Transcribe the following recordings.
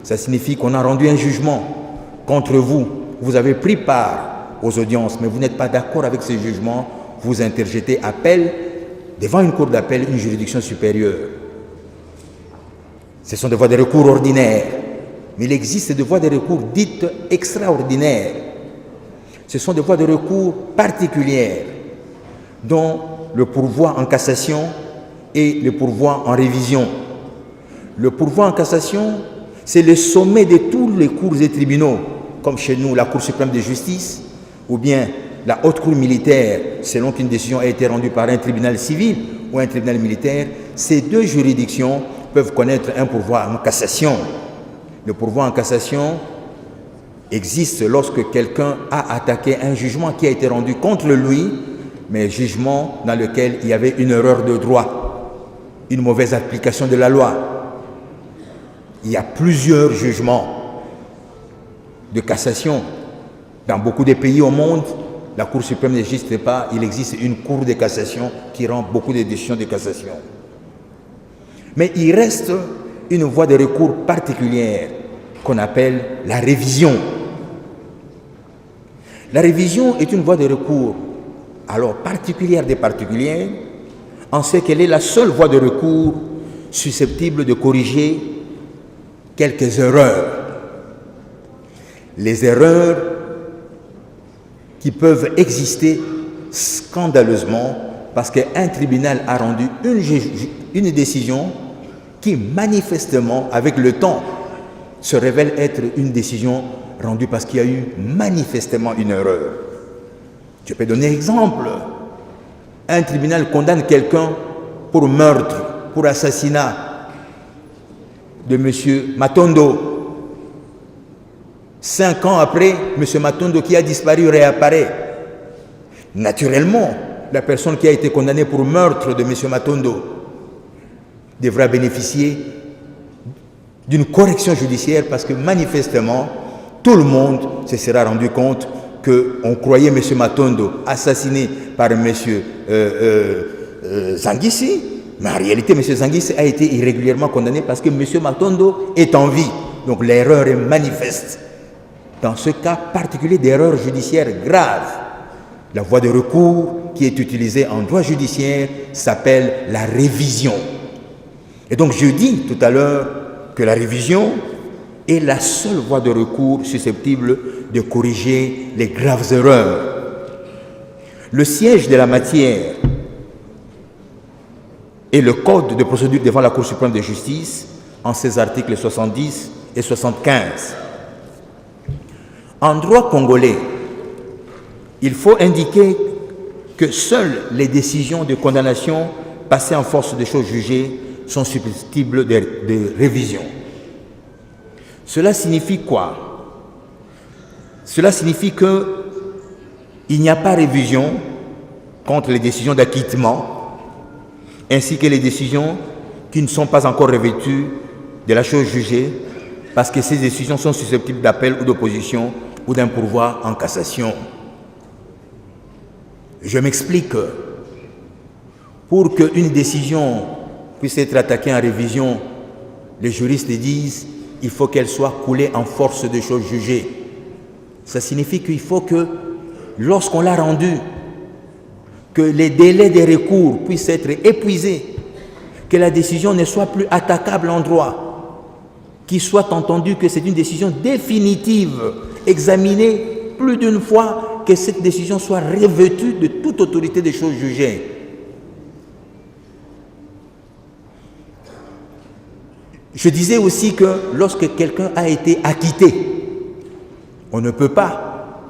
Ça signifie qu'on a rendu un jugement contre vous. Vous avez pris part aux audiences, mais vous n'êtes pas d'accord avec ce jugement. Vous interjetez appel devant une cour d'appel, une juridiction supérieure. Ce sont des voies de recours ordinaires. Mais il existe des voies de recours dites extraordinaires. Ce sont des voies de recours particulières, dont le pourvoi en cassation et le pourvoi en révision. Le pourvoi en cassation, c'est le sommet de tous les cours et tribunaux, comme chez nous la Cour suprême de justice, ou bien la haute cour militaire, selon qu'une décision a été rendue par un tribunal civil ou un tribunal militaire. Ces deux juridictions peuvent connaître un pourvoi en cassation. Le pourvoi en cassation existe lorsque quelqu'un a attaqué un jugement qui a été rendu contre lui, mais jugement dans lequel il y avait une erreur de droit, une mauvaise application de la loi. Il y a plusieurs jugements de cassation. Dans beaucoup de pays au monde, la Cour suprême n'existe pas, il existe une cour de cassation qui rend beaucoup de décisions de cassation. Mais il reste une voie de recours particulière qu'on appelle la révision. La révision est une voie de recours alors particulière des particuliers, en ce qu'elle est la seule voie de recours susceptible de corriger quelques erreurs. Les erreurs qui peuvent exister scandaleusement parce qu'un tribunal a rendu une décision qui manifestement, avec le temps, se révèle être une décision rendue parce qu'il y a eu manifestement une erreur. Je peux donner un exemple. Un tribunal condamne quelqu'un pour meurtre, pour assassinat de M. Matondo. 5 ans après, M. Matondo qui a disparu réapparaît. Naturellement, la personne qui a été condamnée pour meurtre de M. Matondo devra bénéficier d'une correction judiciaire parce que manifestement, tout le monde se sera rendu compte qu'on croyait M. Matondo assassiné par M. Zangissi, mais en réalité, M. Zangissi a été irrégulièrement condamné parce que M. Matondo est en vie. Donc l'erreur est manifeste. Dans ce cas particulier d'erreur judiciaire grave, la voie de recours qui est utilisée en droit judiciaire s'appelle la révision. Et donc je dis tout à l'heure que la révision est la seule voie de recours susceptible de corriger les graves erreurs. Le siège de la matière et le code de procédure devant la Cour suprême de justice en ses articles 70 et 75. En droit congolais, il faut indiquer que seules les décisions de condamnation passées en force de choses jugées sont susceptibles de révision. Cela signifie quoi? Cela signifie qu'il n'y a pas révision contre les décisions d'acquittement ainsi que les décisions qui ne sont pas encore revêtues de la chose jugée parce que ces décisions sont susceptibles d'appel ou d'opposition ou d'un pourvoi en cassation. Je m'explique. Pour qu'une décision puisse être attaquée en révision, les juristes disent qu'il faut qu'elle soit coulée en force de choses jugées. Ça signifie qu'il faut que, lorsqu'on l'a rendue, que les délais des recours puissent être épuisés, que la décision ne soit plus attaquable en droit, qu'il soit entendu que c'est une décision définitive, examinée plus d'une fois, que cette décision soit revêtue de toute autorité des choses jugées. Je disais aussi que lorsque quelqu'un a été acquitté, on ne peut pas,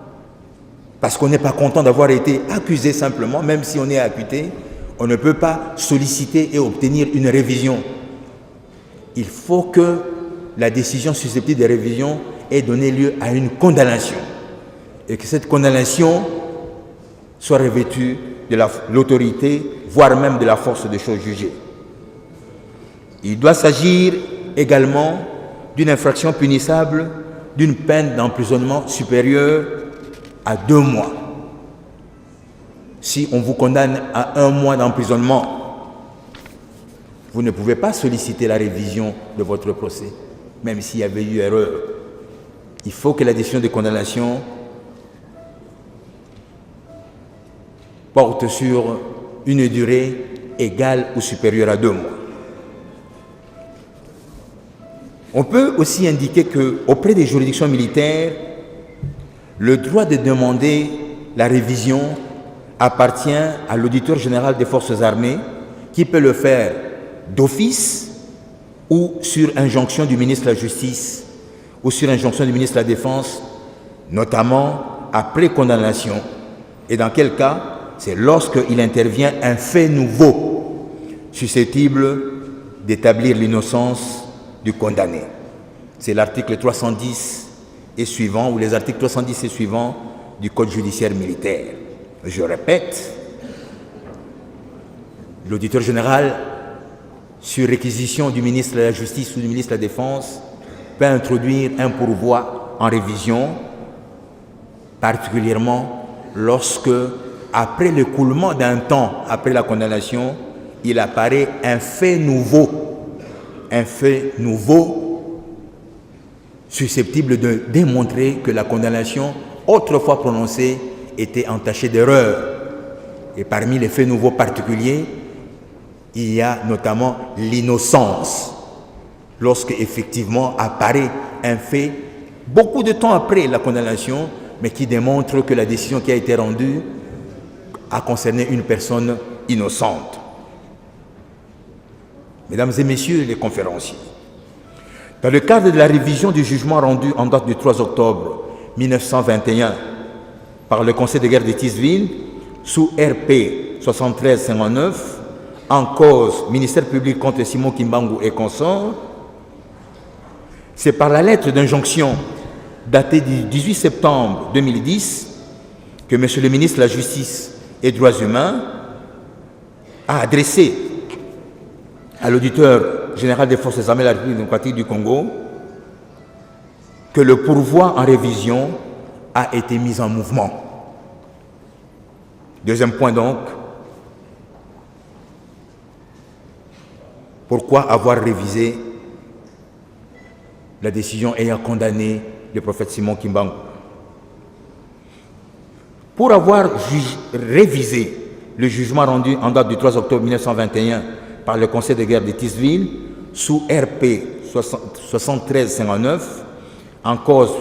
parce qu'on n'est pas content d'avoir été accusé simplement, même si on est acquitté, on ne peut pas solliciter et obtenir une révision. Il faut que la décision susceptible de révision ait donné lieu à une condamnation et que cette condamnation soit revêtue de l'autorité, voire même de la force des choses jugées. Il doit s'agir également d'une infraction punissable d'une peine d'emprisonnement supérieure à 2 mois. Si on vous condamne à 1 mois d'emprisonnement, vous ne pouvez pas solliciter la révision de votre procès. même s'il y avait eu erreur. Il faut que la décision de condamnation porte sur une durée égale ou supérieure à 2 mois. On peut aussi indiquer qu'auprès des juridictions militaires, le droit de demander la révision appartient à l'auditeur général des forces armées qui peut le faire d'office ou sur injonction du ministre de la Justice ou sur injonction du ministre de la Défense, notamment après condamnation. Et dans quel cas? C'est lorsqu'il intervient un fait nouveau susceptible d'établir l'innocence du condamné. C'est l'article 310 et suivant, ou les articles 310 et suivants du Code judiciaire militaire. Je répète, l'auditeur général, sur réquisition du ministre de la Justice ou du ministre de la Défense, peut introduire un pourvoi en révision, particulièrement lorsque, après l'écoulement d'un temps après la condamnation, il apparaît un fait nouveau susceptible de démontrer que la condamnation autrefois prononcée était entachée d'erreur. Et parmi les faits nouveaux particuliers, il y a notamment l'innocence. Lorsque effectivement apparaît un fait beaucoup de temps après la condamnation, mais qui démontre que la décision qui a été rendue a concerné une personne innocente. Mesdames et messieurs les conférenciers, dans le cadre de la révision du jugement rendu en date du 3 octobre 1921 par le Conseil de guerre de Tisville, sous RP 7359, en cause ministère public contre Simon Kimbangu et consorts, c'est par la lettre d'injonction datée du 18 septembre 2010 que M. le ministre de la Justice et des Droits humains a adressé à l'auditeur général des forces armées de la République démocratique du Congo que le pourvoi en révision a été mis en mouvement. Deuxième point donc, pourquoi avoir révisé la décision ayant condamné le prophète Simon Kimbangu? Pour avoir révisé le jugement rendu en date du 3 octobre 1921 par le Conseil de guerre de Tisville, sous RP 7359, en cause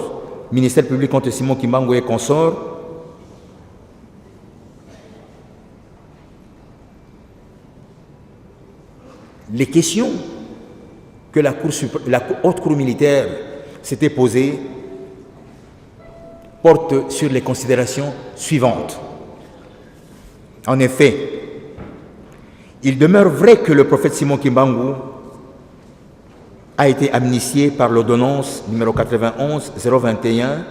ministère public contre Simon Kimbangu et consorts, les questions que la haute cour militaire s'était posées portent sur les considérations suivantes. En effet, il demeure vrai que le prophète Simon Kimbangu a été amnistié par l'ordonnance numéro 91-021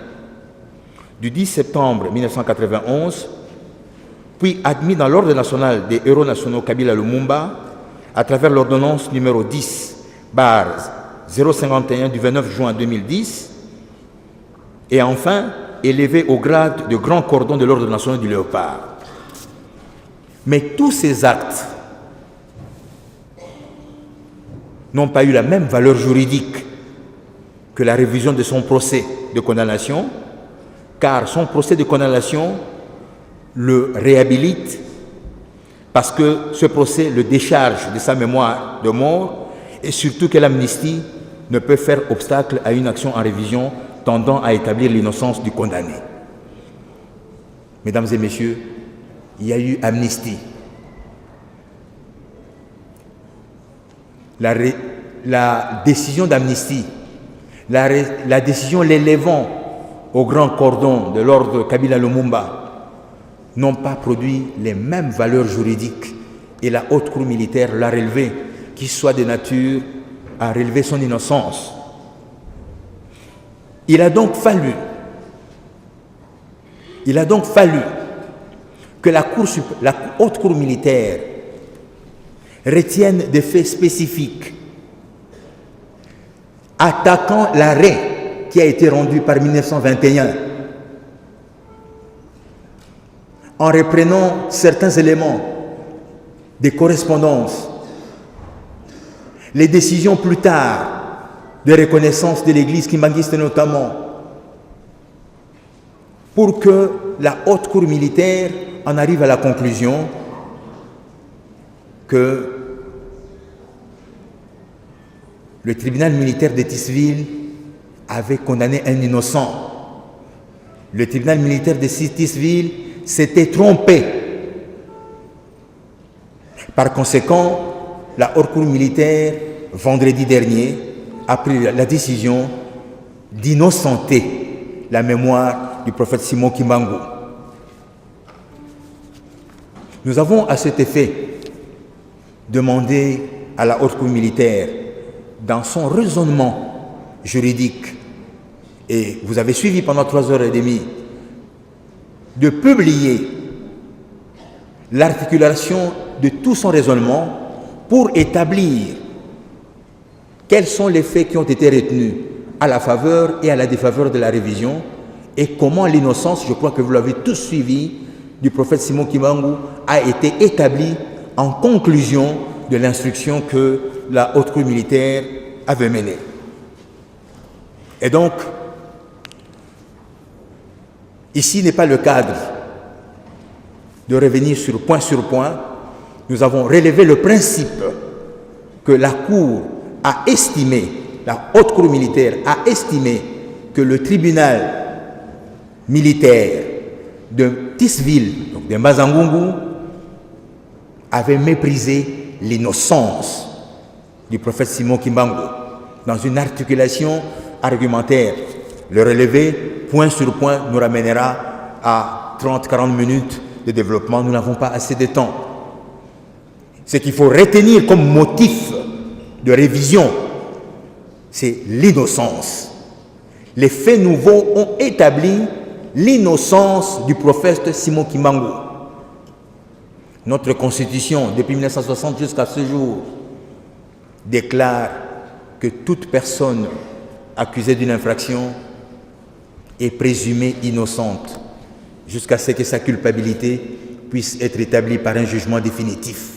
du 10 septembre 1991, puis admis dans l'ordre national des héros nationaux Kabila Lumumba à travers l'ordonnance numéro 10/051 du 29 juin 2010, et enfin élevé au grade de grand cordon de l'ordre national du Léopard. Mais tous ces actes n'ont pas eu la même valeur juridique que la révision de son procès de condamnation, car son procès de condamnation le réhabilite parce que ce procès le décharge de sa mémoire de mort, et surtout que l'amnistie ne peut faire obstacle à une action en révision tendant à établir l'innocence du condamné. Mesdames et messieurs, il y a eu amnistie. La décision d'amnistie, la décision l'élevant au grand cordon de l'ordre Kabila Lumumba n'ont pas produit les mêmes valeurs juridiques, et la haute cour militaire l'a relevé, qui soit de nature à relever son innocence. Il a donc fallu que la haute cour militaire retienne des faits spécifiques attaquant l'arrêt qui a été rendu par 1921, en reprenant certains éléments des correspondances, les décisions plus tard de reconnaissance de l'Église kimbanguiste notamment, pour que la haute cour militaire en arrive à la conclusion que le tribunal militaire de Tisville avait condamné un innocent. Le tribunal militaire de Tisville s'était trompé. Par conséquent, la haute cour militaire, vendredi dernier, a pris la décision d'innocenter la mémoire du prophète Simon Kimbangu. Nous avons à cet effet demandé à la haute cour militaire, dans son raisonnement juridique, et vous avez suivi pendant 3h30, de publier l'articulation de tout son raisonnement pour établir quels sont les faits qui ont été retenus à la faveur et à la défaveur de la révision, et comment l'innocence, je crois que vous l'avez tous suivi, du prophète Simon Kimbangu a été établie en conclusion de l'instruction que la haute cour militaire avait menée. Et donc, ici n'est pas le cadre de revenir sur point, nous avons relevé le principe que la Cour a estimé, la haute cour militaire a estimé que le tribunal militaire de Tisville, donc de Mazangungu, avait méprisé l'innocence du prophète Simon Kimbangu dans une articulation argumentaire. Le relevé, point sur point, nous ramènera à 30-40 minutes de développement. Nous n'avons pas assez de temps. Ce qu'il faut retenir comme motif de révision, c'est l'innocence. Les faits nouveaux ont établi l'innocence du prophète Simon Kimbangu. Notre constitution, depuis 1960 jusqu'à ce jour, déclare que toute personne accusée d'une infraction est présumée innocente jusqu'à ce que sa culpabilité puisse être établie par un jugement définitif.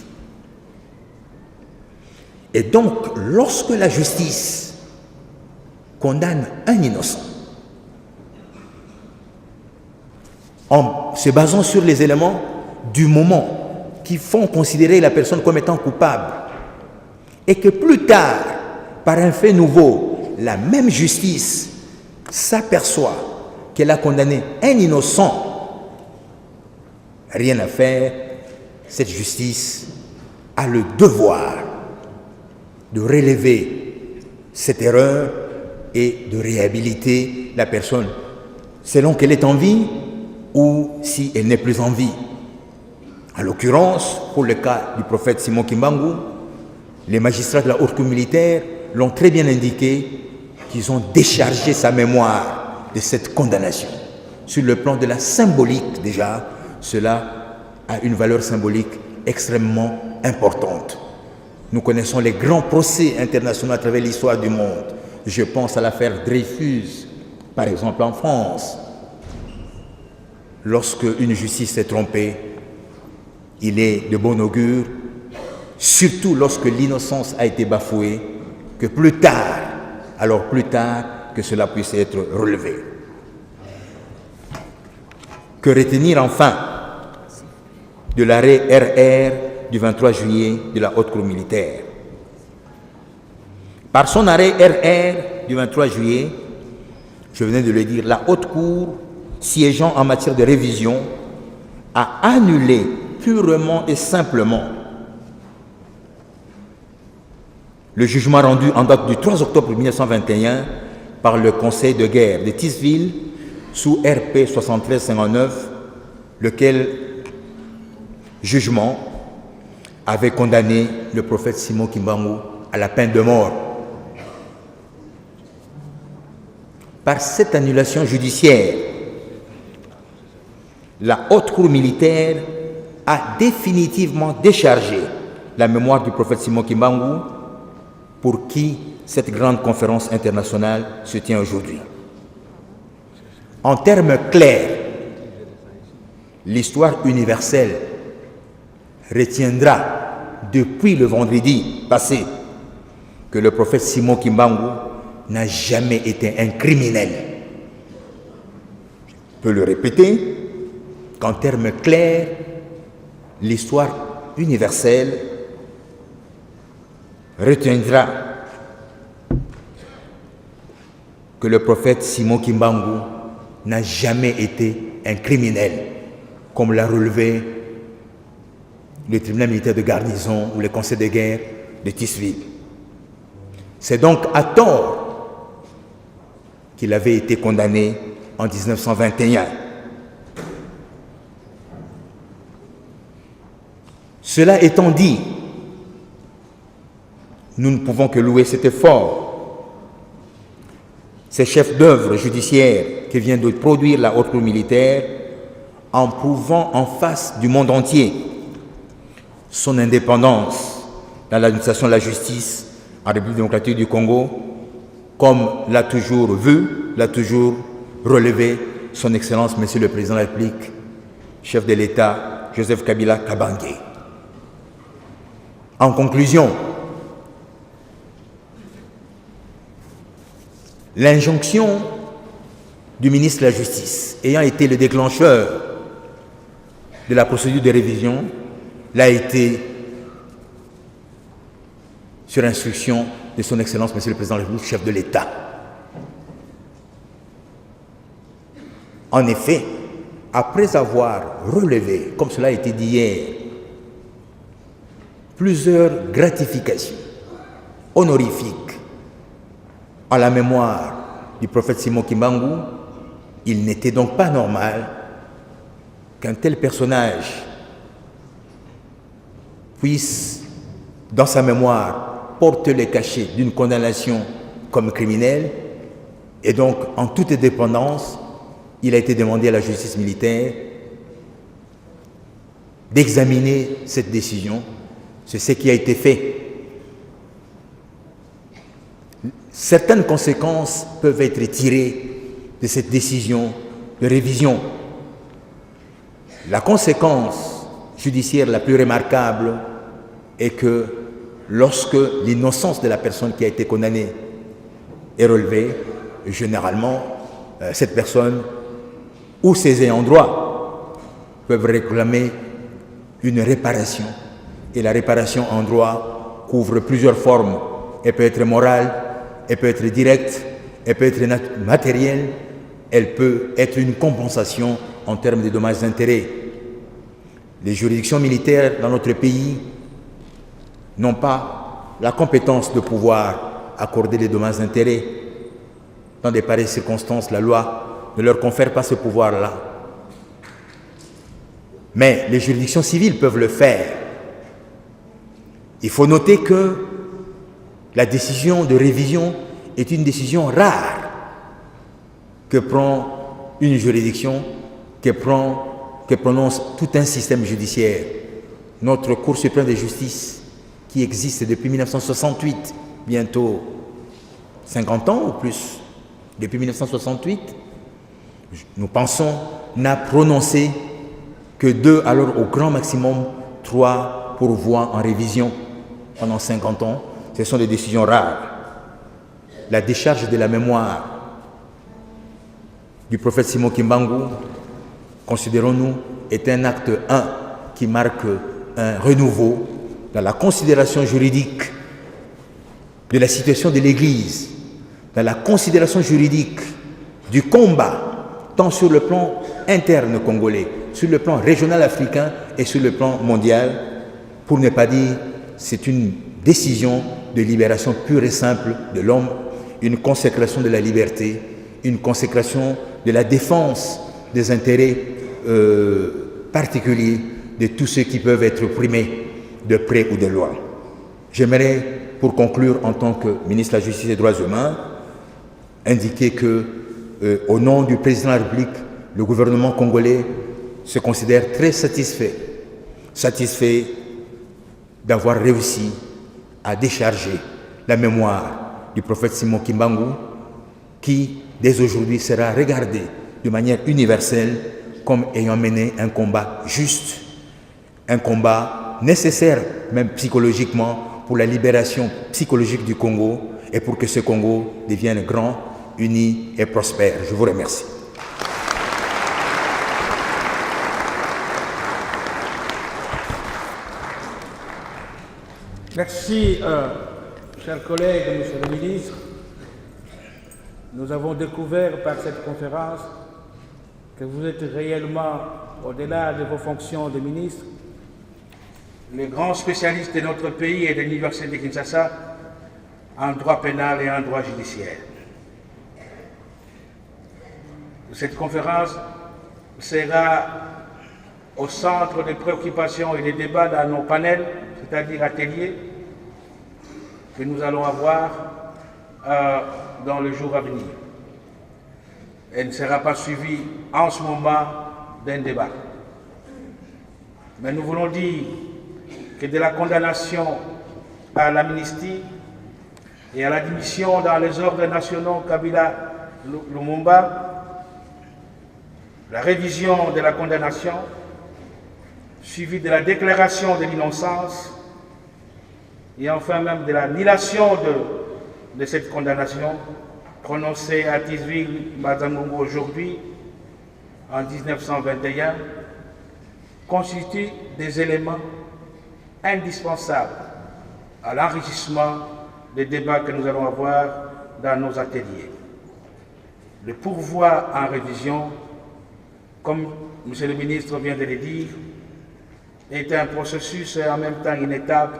Et donc, lorsque la justice condamne un innocent, en se basant sur les éléments du moment qui font considérer la personne comme étant coupable, et que plus tard, par un fait nouveau, la même justice s'aperçoit qu'elle a condamné un innocent, rien à faire, cette justice a le devoir de relever cette erreur et de réhabiliter la personne selon qu'elle est en vie ou si elle n'est plus en vie. En l'occurrence, pour le cas du prophète Simon Kimbangu, les magistrats de la haute cour militaire l'ont très bien indiqué qu'ils ont déchargé sa mémoire de cette condamnation. Sur le plan de la symbolique déjà, cela a une valeur symbolique extrêmement importante. Nous connaissons les grands procès internationaux à travers l'histoire du monde. Je pense à l'affaire Dreyfus, par exemple en France. Lorsque une justice s'est trompée, il est de bon augure, surtout lorsque l'innocence a été bafouée, que plus tard, alors plus tard, que cela puisse être relevé. Que retenir enfin de l'arrêt RR du 23 juillet de la haute cour militaire? Par son arrêt RR du 23 juillet, je venais de le dire, la haute cour, siégeant en matière de révision, a annulé purement et simplement le jugement rendu en date du 3 octobre 1921 par le Conseil de guerre de Tisville sous RP 7359, lequel jugement avait condamné le prophète Simon Kimbangu à la peine de mort. Par cette annulation judiciaire, la haute cour militaire a définitivement déchargé la mémoire du prophète Simon Kimbangu, pour qui cette grande conférence internationale se tient aujourd'hui. En termes clairs, l'histoire universelle retiendra depuis le vendredi passé que le prophète Simon Kimbangu n'a jamais été un criminel. Je peux le répéter, qu'en termes clairs, l'histoire universelle retiendra que le prophète Simon Kimbangu n'a jamais été un criminel, comme l'a relevé le tribunal militaire de garnison ou le conseil de guerre de Tisville. C'est donc à tort qu'il avait été condamné en 1921. Cela étant dit, nous ne pouvons que louer cet effort. Ces chefs d'œuvre judiciaires qui viennent de produire la haute cour militaire en prouvant en face du monde entier son indépendance dans l'administration de la justice en République démocratique du Congo, comme l'a toujours vu, l'a toujours relevé son Excellence, Monsieur le Président de la République, chef de l'État, Joseph Kabila Kabange. En conclusion, l'injonction du ministre de la Justice ayant été le déclencheur de la procédure de révision l'a été sur instruction de son Excellence, Monsieur le Président de la République, chef de l'État. En effet, après avoir relevé, comme cela a été dit hier, plusieurs gratifications honorifiques à la mémoire du prophète Simon Kimbangu, il n'était donc pas normal qu'un tel personnage puisse, dans sa mémoire, porter le cachet d'une condamnation comme criminel, et donc, en toute indépendance, il a été demandé à la justice militaire d'examiner cette décision. C'est ce qui a été fait. Certaines conséquences peuvent être tirées de cette décision de révision. La conséquence judiciaire la plus remarquable est que lorsque l'innocence de la personne qui a été condamnée est relevée, généralement, cette personne ou ses ayants droit peuvent réclamer une réparation. Et la réparation en droit couvre plusieurs formes. Elle peut être morale, elle peut être directe, elle peut être matérielle, elle peut être une compensation en termes de dommages et intérêts. Les juridictions militaires dans notre pays n'ont pas la compétence de pouvoir accorder les dommages et intérêts. Dans de pareilles circonstances, la loi ne leur confère pas ce pouvoir-là. Mais les juridictions civiles peuvent le faire. Il faut noter que la décision de révision est une décision rare que prend une juridiction, que prononce tout un système judiciaire. Notre Cour suprême de justice, qui existe depuis 1968, bientôt 50 ans ou plus, depuis 1968, nous pensons, n'a prononcé que 2, alors au grand maximum 3 pourvois en révision pendant 50 ans. Ce sont des décisions rares. La décharge de la mémoire du prophète Simon Kimbangu, considérons-nous, est un acte 1 qui marque un renouveau dans la considération juridique de la situation de l'Église, dans la considération juridique du combat, tant sur le plan interne congolais, sur le plan régional africain et sur le plan mondial, pour ne pas dire c'est une décision de libération pure et simple de l'homme, une consécration de la liberté, une consécration de la défense des intérêts particuliers de tous ceux qui peuvent être opprimés de près ou de loin. J'aimerais, pour conclure en tant que ministre de la Justice et des Droits humains, indiquer que, au nom du président de la République, le gouvernement congolais se considère très satisfait d'avoir réussi à décharger la mémoire du prophète Simon Kimbangu, qui, dès aujourd'hui, sera regardé de manière universelle comme ayant mené un combat juste, un combat nécessaire, même psychologiquement, pour la libération psychologique du Congo, et pour que ce Congo devienne grand, uni et prospère. Je vous remercie. Merci, chers collègues, monsieur le ministre. Nous avons découvert par cette conférence que vous êtes réellement, au-delà de vos fonctions de ministre, les grands spécialistes de notre pays et de l'Université de Kinshasa en droit pénal et en droit judiciaire. Cette conférence sera au centre des préoccupations et des débats dans nos panels, c'est-à-dire ateliers, que nous allons avoir dans le jour à venir. Elle ne sera pas suivie en ce moment d'un débat. Mais nous voulons dire que de la condamnation à l'amnistie et à l'admission dans les ordres nationaux Kabila-Lumumba, la révision de la condamnation, suivie de la déclaration de l'innocence et enfin même de l'annulation de cette condamnation prononcée à Tizville-Mazangongo aujourd'hui, en 1921, constituent des éléments indispensables à l'enrichissement des débats que nous allons avoir dans nos ateliers. Le pourvoi en révision, comme M. le ministre vient de le dire, est un processus et en même temps une étape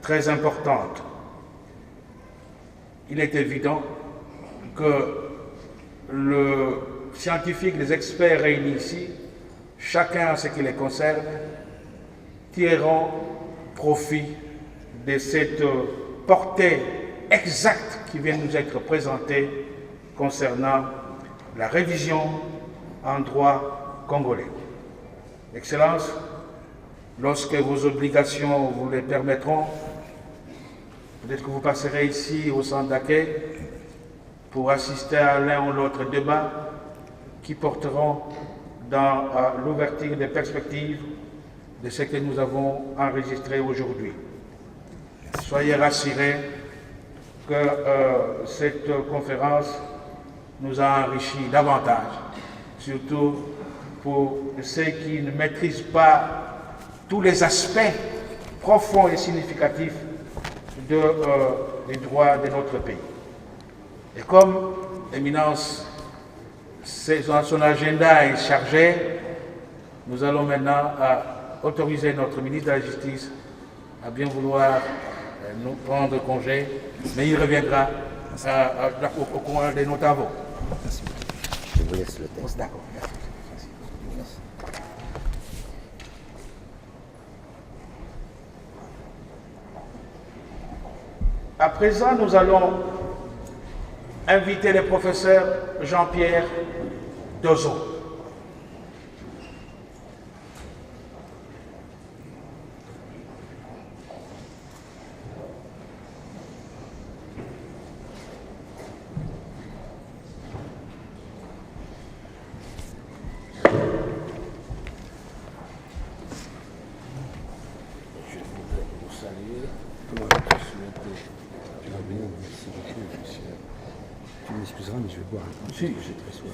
très importante. Il est évident que le scientifique, les experts réunis ici, chacun en ce qui les concerne, tireront profit de cette portée exacte qui vient nous être présentée concernant la révision en droit congolais. Excellence, lorsque vos obligations vous le permettront, peut-être que vous passerez ici au centre d'accueil pour assister à l'un ou l'autre débat qui porteront dans l'ouverture des perspectives de ce que nous avons enregistré aujourd'hui. Soyez rassurés que cette conférence nous a enrichis davantage, surtout pour ceux qui ne maîtrisent pas tous les aspects profonds et significatifs des droits de notre pays. Et comme Éminence, son agenda est chargé, nous allons maintenant autoriser notre ministre de la Justice à bien vouloir nous prendre congé, mais il reviendra au cours de nos travaux. Merci. Je vous laisse le texte. D'accord. Merci. À présent, nous allons inviter le professeur Jean-Pierre Dozon. Mais je vais boire un peu. Si, j'ai très soif.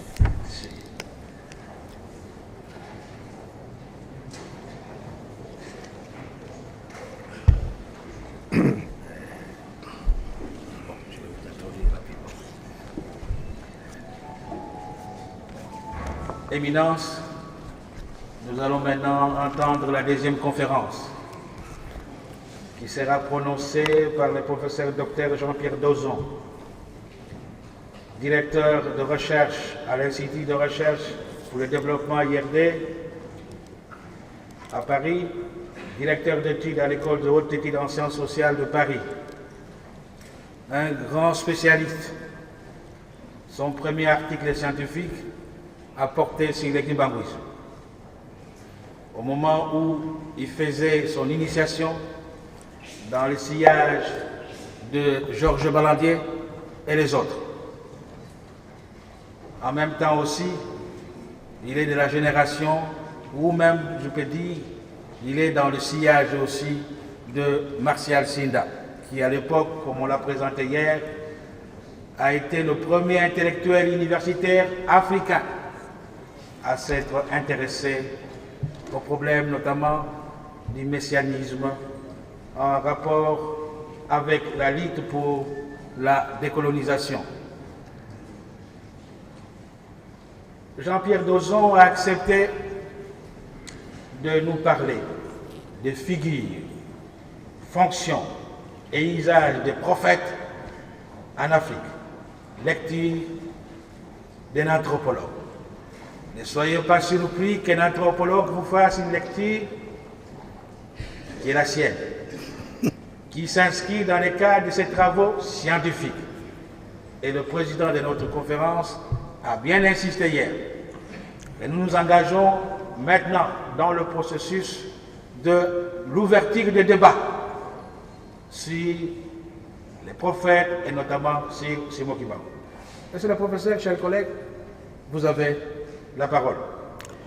Éminence, nous allons maintenant entendre la deuxième conférence qui sera prononcée par le professeur Dr Jean-Pierre Dozon, directeur de recherche à l'Institut de recherche pour le développement IRD à Paris, directeur d'études à l'École de haute études en sciences sociales de Paris. Un grand spécialiste. Son premier article scientifique a porté sur le Kimbangouisme. Au moment où il faisait son initiation dans le sillage de Georges Balandier et les autres. En même temps aussi, il est de la génération, ou même, je peux dire, il est dans le sillage aussi de Martial Sinda, qui à l'époque, comme on l'a présenté hier, a été le premier intellectuel universitaire africain à s'être intéressé aux problèmes notamment du messianisme en rapport avec la lutte pour la décolonisation. Jean-Pierre Dozon a accepté de nous parler des figures, fonctions et usages des prophètes en Afrique. Lecture d'un anthropologue. Ne soyez pas surpris qu'un anthropologue vous fasse une lecture qui est la sienne, qui s'inscrit dans le cadre de ses travaux scientifiques. Et le président de notre conférence a bien insisté hier. Et nous nous engageons maintenant dans le processus de l'ouverture des débats sur les prophètes et notamment sur Simon Kimbangu. Monsieur le professeur, chers collègues, vous avez la parole.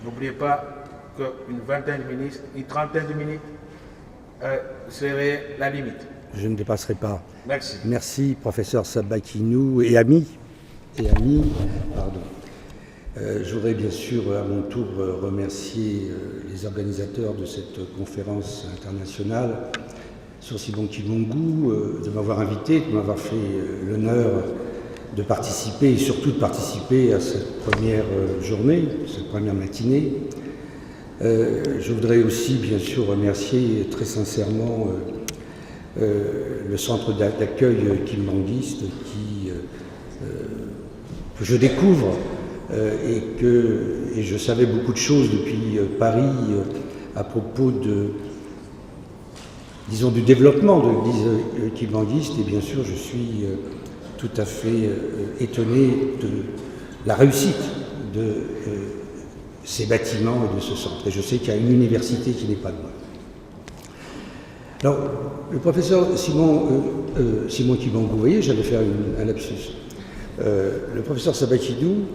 N'oubliez pas qu'une vingtaine de minutes, une trentaine de minutes serait la limite. Je ne dépasserai pas. Merci. Merci, professeur Sabakinou et amis. Pardon. Je voudrais bien sûr à mon tour remercier les organisateurs de cette conférence internationale sur Simon Kimbangu, de m'avoir invité, de m'avoir fait l'honneur de participer et surtout de participer à cette première journée, cette première matinée. Je voudrais aussi bien sûr remercier très sincèrement le centre d'accueil kimbanguiste que je découvre et je savais beaucoup de choses depuis Paris à propos disons, du développement de l'Église kimbanguiste, et bien sûr je suis tout à fait étonné de la réussite de ces bâtiments et de ce centre. Et je sais qu'il y a une université qui n'est pas loin. Alors, le professeur Simon Kimbangu, vous voyez, j'allais faire un lapsus. Le professeur Sabakinou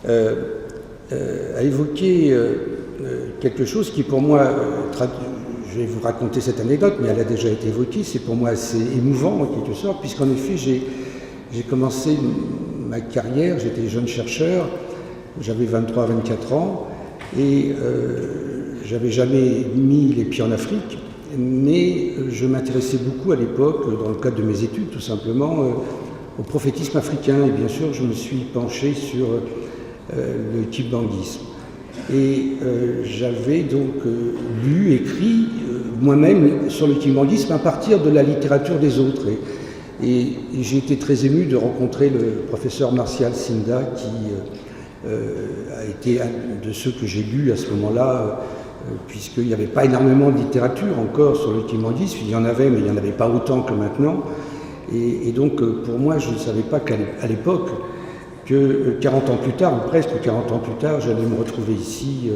a évoqué quelque chose qui pour moi, je vais vous raconter cette anecdote, mais elle a déjà été évoquée, c'est pour moi assez émouvant en quelque sorte, puisqu'en effet j'ai commencé ma carrière, j'étais jeune chercheur, j'avais 23-24 ans, et j'avais jamais mis les pieds en Afrique, mais je m'intéressais beaucoup à l'époque, dans le cadre de mes études tout simplement, au prophétisme africain, et bien sûr je me suis penché sur le kimbanguisme. Et j'avais donc lu, écrit moi-même sur le kimbanguisme à partir de la littérature des autres. Et j'ai été très ému de rencontrer le professeur Martial Sinda, qui a été un de ceux que j'ai lus à ce moment-là, puisqu'il n'y avait pas énormément de littérature encore sur le kimbanguisme. Il y en avait, mais il n'y en avait pas autant que maintenant. Et donc, pour moi, je ne savais pas qu'à l'époque, que 40 ans plus tard, ou presque 40 ans plus tard, j'allais me retrouver ici,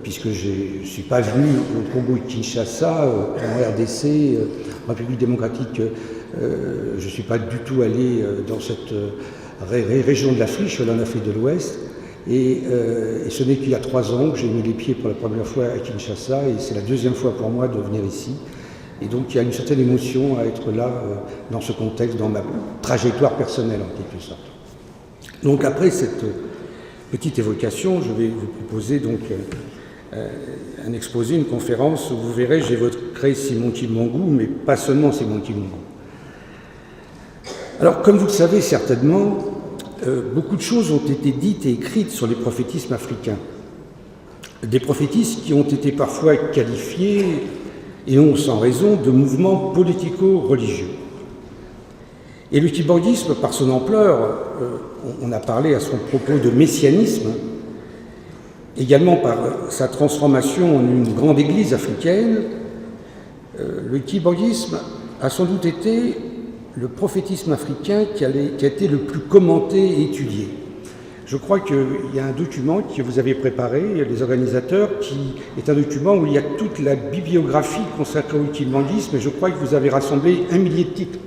puisque je ne suis pas venu au Congo-Kinshasa, en RDC, République démocratique, je ne suis pas du tout allé dans cette région de l'Afrique, je suis allé en Afrique de l'Ouest, et ce n'est qu'il y a 3 ans que j'ai mis les pieds pour la première fois à Kinshasa, et c'est la deuxième fois pour moi de venir ici. Et donc il y a une certaine émotion à être là, dans ce contexte, dans ma trajectoire personnelle en quelque sorte. Donc après cette petite évocation, je vais vous proposer donc un exposé, une conférence où vous verrez, j'évoquerai Simon Kimbangu, mais pas seulement Simon Kimbangu. Alors comme vous le savez certainement, beaucoup de choses ont été dites et écrites sur les prophétismes africains. Des prophétismes qui ont été parfois qualifiés, et ont sans raison, de mouvements politico-religieux. Et le kimbanguisme, par son ampleur, on a parlé à son propos de messianisme, également par sa transformation en une grande église africaine, le kimbanguisme a sans doute été le prophétisme africain qui a été le plus commenté et étudié. Je crois qu'il y a un document que vous avez préparé, les organisateurs, qui est un document où il y a toute la bibliographie consacrée au kimbanguisme, et je crois que vous avez rassemblé 1 millier de titres.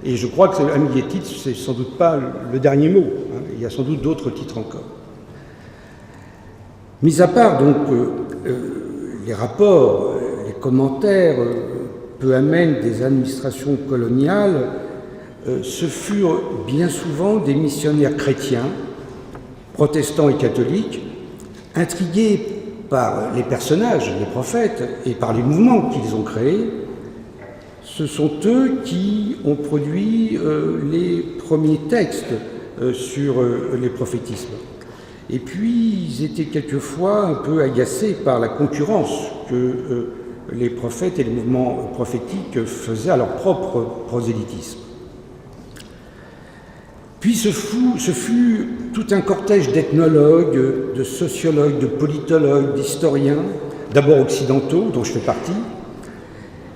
Et je crois que 1 millier de titres, c'est sans doute pas le dernier mot, hein. Il y a sans doute d'autres titres encore. Mis à part donc les rapports, les commentaires peu amène des administrations coloniales, ce furent bien souvent des missionnaires chrétiens, protestants et catholiques, intrigués par les personnages, les prophètes, et par les mouvements qu'ils ont créés. Ce sont eux qui ont produit les premiers textes sur les prophétismes. Et puis, ils étaient quelquefois un peu agacés par la concurrence que les prophètes et les mouvements prophétiques faisaient à leur propre prosélytisme. Puis ce fut tout un cortège d'ethnologues, de sociologues, de politologues, d'historiens, d'abord occidentaux, dont je fais partie,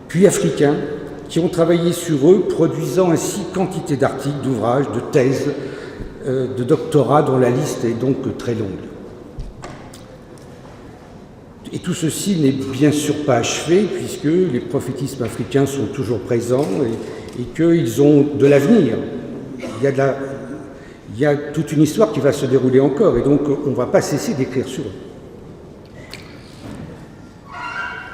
puis africains, qui ont travaillé sur eux, produisant ainsi quantité d'articles, d'ouvrages, de thèses, de doctorats, dont la liste est donc très longue. Et tout ceci n'est bien sûr pas achevé, puisque les prophétismes africains sont toujours présents et qu'ils ont de l'avenir. Il y a toute une histoire qui va se dérouler encore, et donc on ne va pas cesser d'écrire sur eux.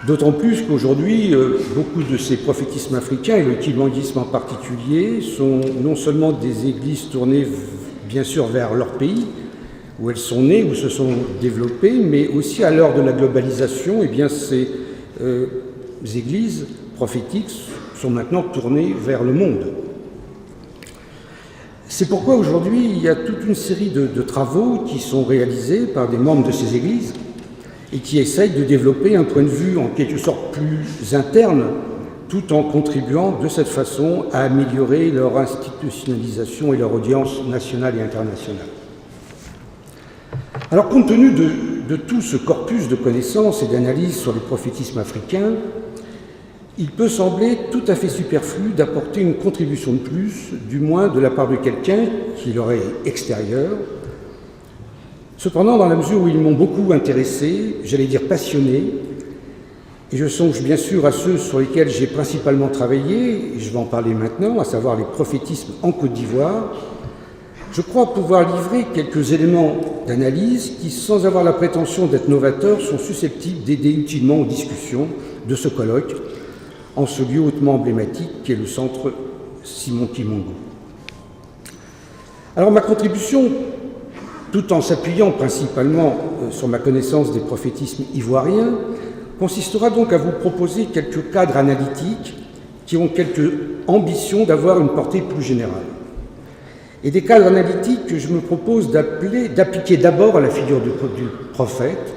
D'autant plus qu'aujourd'hui, beaucoup de ces prophétismes africains, et le kibanguisme en particulier, sont non seulement des églises tournées bien sûr vers leur pays, où elles sont nées, où se sont développées, mais aussi à l'heure de la globalisation, eh bien, ces églises prophétiques sont maintenant tournées vers le monde. C'est pourquoi aujourd'hui, il y a toute une série de travaux qui sont réalisés par des membres de ces églises et qui essayent de développer un point de vue en quelque sorte plus interne, tout en contribuant de cette façon à améliorer leur institutionnalisation et leur audience nationale et internationale. Alors, compte tenu de tout ce corpus de connaissances et d'analyses sur le prophétisme africain, il peut sembler tout à fait superflu d'apporter une contribution de plus, du moins de la part de quelqu'un qui leur est extérieur. Cependant, dans la mesure où ils m'ont beaucoup intéressé, j'allais dire passionné, et je songe bien sûr à ceux sur lesquels j'ai principalement travaillé, et je vais en parler maintenant, à savoir les prophétismes en Côte d'Ivoire, je crois pouvoir livrer quelques éléments d'analyse qui, sans avoir la prétention d'être novateurs, sont susceptibles d'aider utilement aux discussions de ce colloque, en ce lieu hautement emblématique qu'est le centre Simon Kimongo. Alors ma contribution, tout en s'appuyant principalement sur ma connaissance des prophétismes ivoiriens, consistera donc à vous proposer quelques cadres analytiques qui ont quelques ambitions d'avoir une portée plus générale. Et des cadres analytiques que je me propose d'appliquer d'abord à la figure du prophète,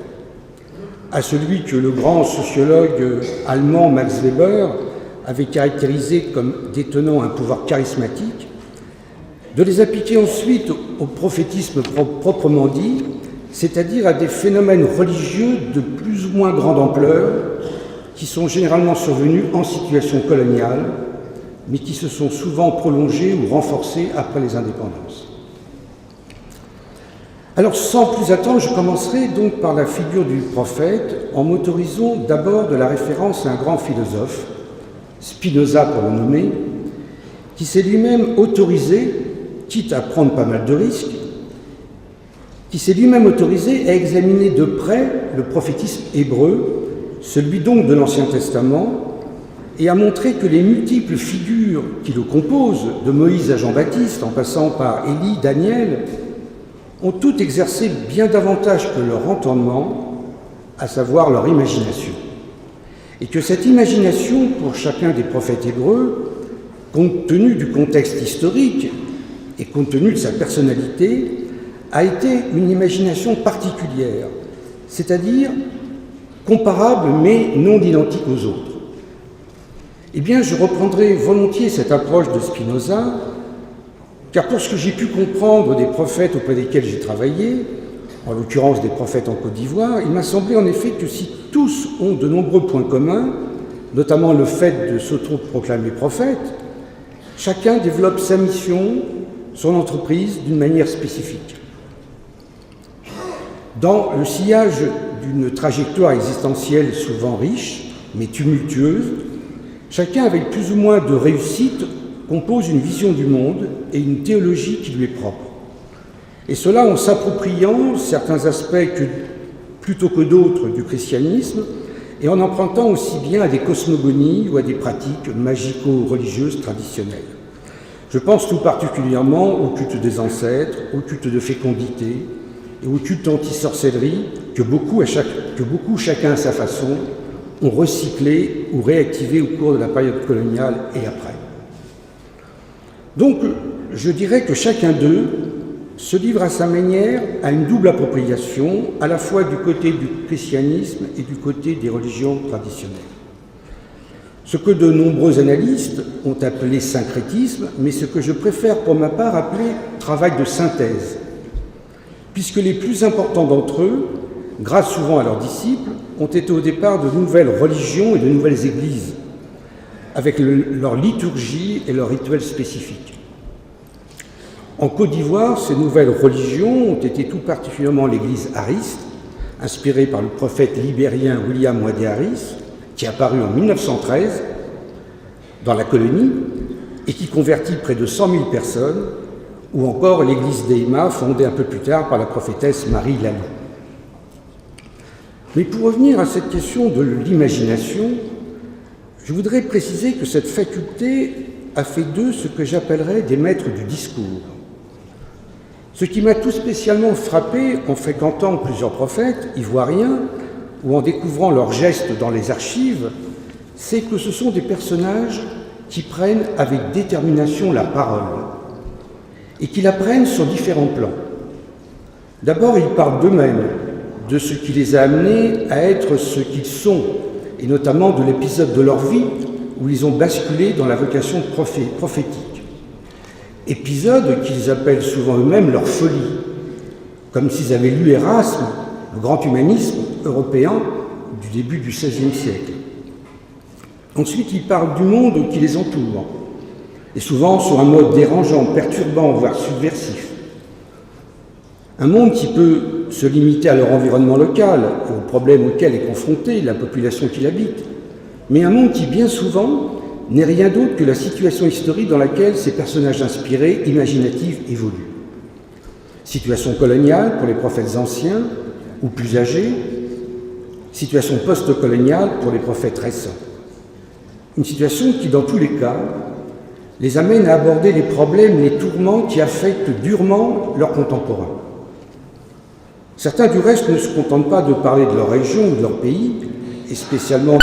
à celui que le grand sociologue allemand Max Weber avait caractérisé comme détenant un pouvoir charismatique, de les appliquer ensuite au prophétisme proprement dit, c'est-à-dire à des phénomènes religieux de plus ou moins grande ampleur qui sont généralement survenus en situation coloniale, mais qui se sont souvent prolongés ou renforcés après les indépendances. Alors, sans plus attendre, je commencerai donc par la figure du prophète en m'autorisant d'abord de la référence à un grand philosophe, Spinoza pour le nommer, qui s'est lui-même autorisé, quitte à prendre pas mal de risques, qui s'est lui-même autorisé à examiner de près le prophétisme hébreu, celui donc de l'Ancien Testament, et à montrer que les multiples figures qui le composent, de Moïse à Jean-Baptiste, en passant par Élie, Daniel, ont toutes exercé bien davantage que leur entendement, à savoir leur imagination. Et que cette imagination, pour chacun des prophètes hébreux, compte tenu du contexte historique et compte tenu de sa personnalité, a été une imagination particulière, c'est-à-dire comparable mais non identique aux autres. Eh bien, je reprendrai volontiers cette approche de Spinoza, car pour ce que j'ai pu comprendre des prophètes auprès desquels j'ai travaillé, en l'occurrence des prophètes en Côte d'Ivoire, il m'a semblé en effet que si tous ont de nombreux points communs, notamment le fait de s'auto-proclamer prophète, chacun développe sa mission, son entreprise d'une manière spécifique. Dans le sillage d'une trajectoire existentielle souvent riche, mais tumultueuse, chacun avec plus ou moins de réussite compose une vision du monde et une théologie qui lui est propre. Et cela en s'appropriant certains aspects plutôt que d'autres du christianisme et en empruntant aussi bien à des cosmogonies ou à des pratiques magico-religieuses traditionnelles. Je pense tout particulièrement au culte des ancêtres, au culte de fécondité et au culte anti-sorcellerie que beaucoup, chacun à sa façon, ont recyclé ou réactivé au cours de la période coloniale et après. Donc, je dirais que chacun d'eux se livre à sa manière à une double appropriation, à la fois du côté du christianisme et du côté des religions traditionnelles. Ce que de nombreux analystes ont appelé syncrétisme, mais ce que je préfère pour ma part appeler travail de synthèse, puisque les plus importants d'entre eux, grâce souvent à leurs disciples, ont été au départ de nouvelles religions et de nouvelles églises, avec leur liturgie et leurs rituels spécifiques. En Côte d'Ivoire, ces nouvelles religions ont été tout particulièrement l'église hariste, inspirée par le prophète libérien William Wadé Harris, qui est apparu en 1913 dans la colonie et qui convertit près de 100 000 personnes, ou encore l'église d'Eima, fondée un peu plus tard par la prophétesse Marie Lalou. Mais pour revenir à cette question de l'imagination, je voudrais préciser que cette faculté a fait d'eux ce que j'appellerais des maîtres du discours. Ce qui m'a tout spécialement frappé en fréquentant plusieurs prophètes ivoiriens ou en découvrant leurs gestes dans les archives, c'est que ce sont des personnages qui prennent avec détermination la parole et qui la prennent sur différents plans. D'abord, ils parlent d'eux-mêmes, de ce qui les a amenés à être ce qu'ils sont, et notamment de l'épisode de leur vie où ils ont basculé dans la vocation prophétique. Épisode qu'ils appellent souvent eux-mêmes leur folie, comme s'ils avaient lu Erasme, le grand humanisme européen du début du XVIe siècle. Ensuite, ils parlent du monde qui les entoure, et souvent sur un mode dérangeant, perturbant, voire subversif. Un monde qui peut se limiter à leur environnement local et aux problèmes auxquels est confrontée la population qui l'habite, mais un monde qui, bien souvent, n'est rien d'autre que la situation historique dans laquelle ces personnages inspirés, imaginatifs, évoluent. Situation coloniale pour les prophètes anciens ou plus âgés, situation post-coloniale pour les prophètes récents. Une situation qui, dans tous les cas, les amène à aborder les problèmes, les tourments qui affectent durement leurs contemporains. Certains, du reste, ne se contentent pas de parler de leur région ou de leur pays, et spécialement